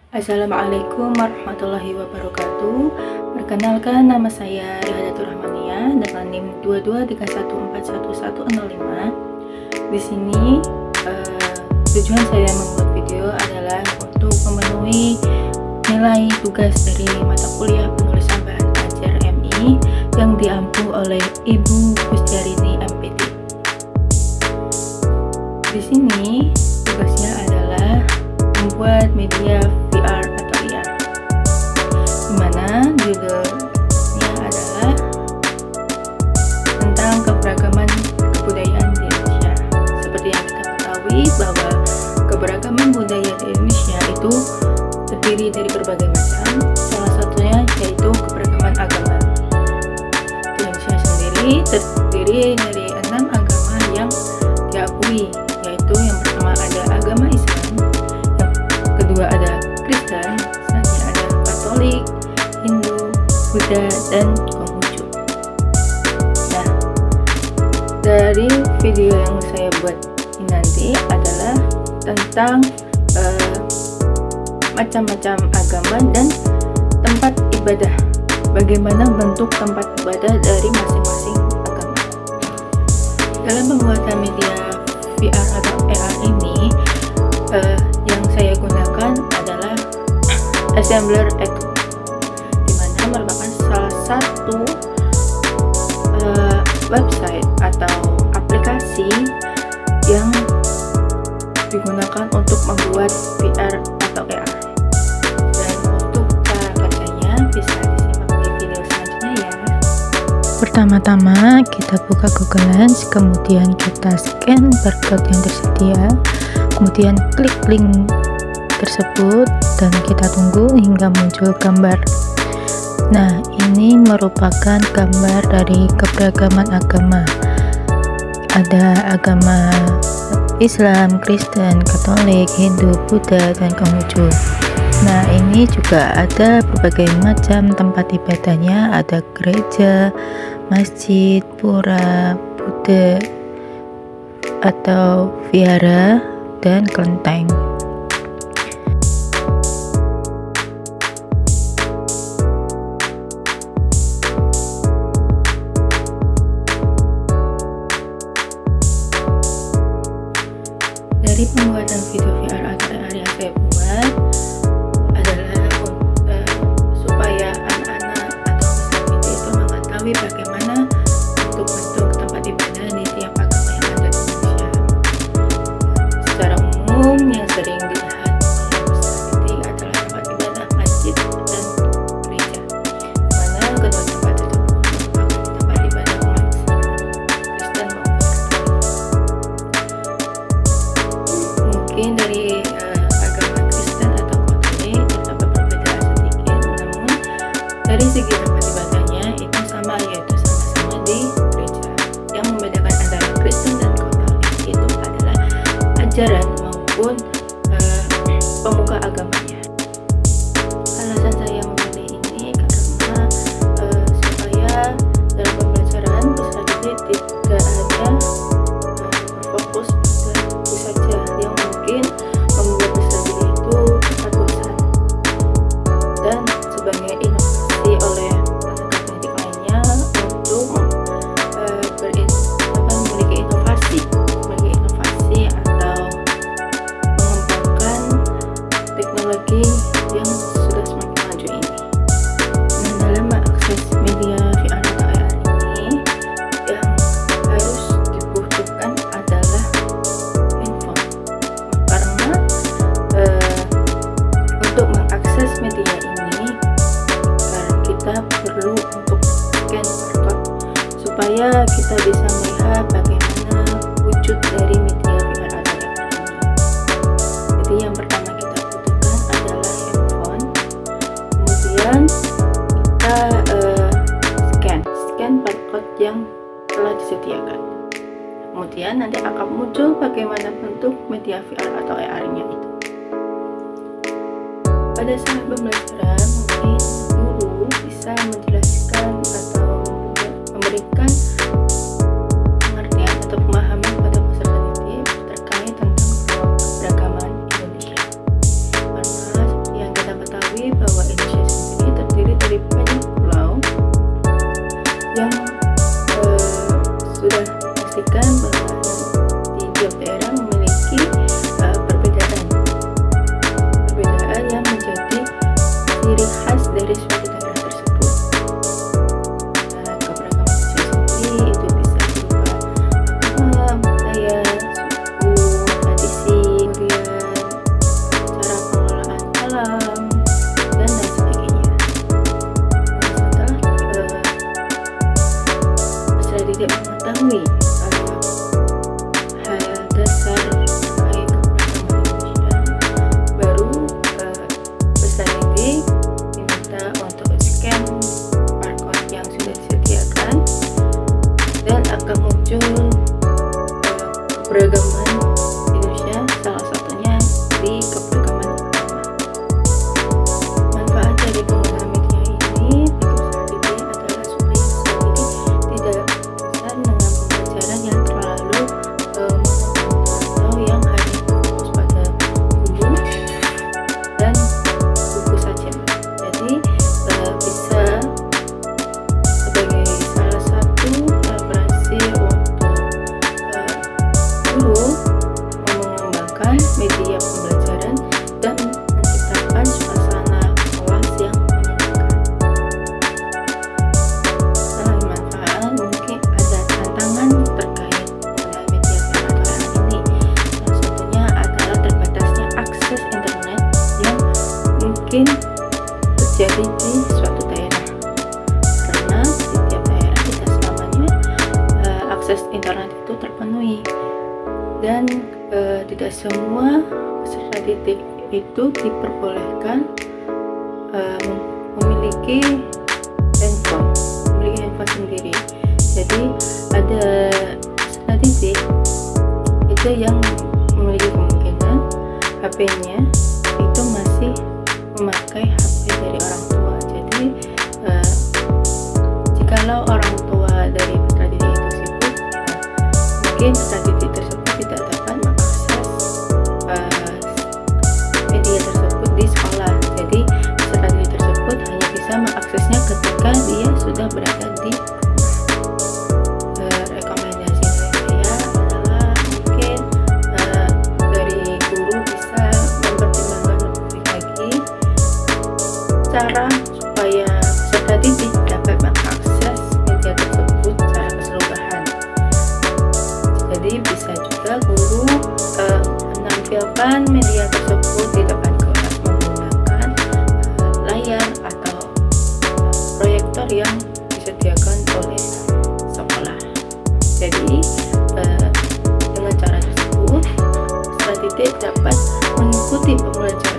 Assalamualaikum warahmatullahi wabarakatuh. Perkenalkan, nama saya Rihadatul Rahmania dengan NIM 2231411105. Di sini tujuan saya membuat video adalah untuk memenuhi nilai tugas dari mata kuliah penulisan bahan ajar MI yang diampu oleh Ibu Kusjarini MPT. Di sini tugasnya adalah membuat media VR atau IR, dimana judulnya adalah tentang keberagaman kebudayaan di Indonesia. Seperti yang kita ketahui bahwa keberagaman budaya di Indonesia itu terdiri dari berbagai macam, salah satunya yaitu keberagaman agama. Di Indonesia sendiri terdiri dari 6 agama yang diakui, yaitu yang pertama ada agama Islam, yang kedua ada Kristen, selanjutnya ada Katolik, Hindu, Buddha, dan Konghucu. Nah, dari video yang saya buat ini nanti adalah tentang macam-macam agama dan tempat ibadah. Bagaimana bentuk tempat ibadah dari masing-masing agama. Dalam pembuatan media VR atau AR ini, yang saya gunakan adalah Assembler Echo, dimana merupakan salah satu website atau aplikasi yang digunakan untuk membuat VR atau AR. Dan untuk cara kerjanya bisa disimak di video selanjutnya ya. Pertama-tama kita buka Google Lens, kemudian kita scan barcode yang tersedia, kemudian klik link tersebut dan kita tunggu hingga muncul gambar. Nah, ini merupakan gambar dari keberagaman agama. Ada agama Islam, Kristen, Katolik, Hindu, Buddha, dan Konghucu. Nah, ini juga ada berbagai macam tempat ibadahnya, ada gereja, masjid, pura, Buddha, atau vihara, dan kelenteng. Dari pembuatan video VR atau AR yang saya buat adalah supaya anak-anak atau peserta itu mengetahui bagaimana bentuk-bentuk tempat ibadah di tiap agama yang ada di Indonesia. Secara umum yang sering dilihat oleh peserta adalah tempat ibadah masjid dan gereja, mana kedua tempat tersebut merupakan tempat ibadah umat Islam, Kristen maupun mungkin dari agama Kristen atau Katolik terdapat perbedaan sedikit, namun dari segi tempat ibadahnya itu sama, yaitu sama-sama di gereja. Yang membedakan antara Kristen dan Katolik itu adalah ajaran maupun pemuka agamanya. Alasan saya memilih ini karena supaya dalam pembelajaran peserta didik tidak hanya berfokus pada buku saja yang mungkin membuat peserta itu cepat bosan, dan sebagai inovasi oleh tenaga pendidik lainnya untuk memiliki inovasi atau mengembangkan teknologi yang sudah semakin maju ini. Nah, dalam mengakses media VR atau AR ini, yang harus dibutuhkan adalah handphone, karena untuk mengakses media ini kita perlu untuk scan barcode supaya kita bisa melihat bagaimana wujud dari media VR atau AR ini. Jadi yang pertama kita butuhkan adalah handphone, kemudian kita scan barcode yang telah disediakan. Kemudian nanti akan muncul bagaimana bentuk media VR atau AR-nya itu. Pada saat pembelajaran, mungkin guru bisa menjelaskan atau memberikan pengertian atau pemahaman pada peserta didik terkait tentang keberagaman Indonesia. Karena seperti yang kita mungkin terjadi di suatu daerah, karena di tiap daerah tidak selamanya akses internet itu terpenuhi, dan tidak semua peserta didik itu diperbolehkan memiliki handphone sendiri. Jadi ada peserta didik itu yang memiliki kemungkinan HP-nya itu masih memakai HP dari orang tua. Jadi jikalau orang tua dari peserta didik itu sibuk, mungkin peserta didik tersebut tidak dapat mengakses media tersebut di sekolah. Jadi peserta didik tersebut hanya bisa mengaksesnya ketika dia sudah berada di rekomendasi saya adalah mungkin dari guru bisa mempertimbangkan lebih lagi cara supaya peserta didik dapat mengakses media tersebut secara keseluruhan. Jadi bisa juga guru menampilkan media tersebut di depan kelas menggunakan layar atau proyektor yang disediakan oleh sekolah. Jadi dengan cara tersebut peserta didik dapat mengikuti pembelajaran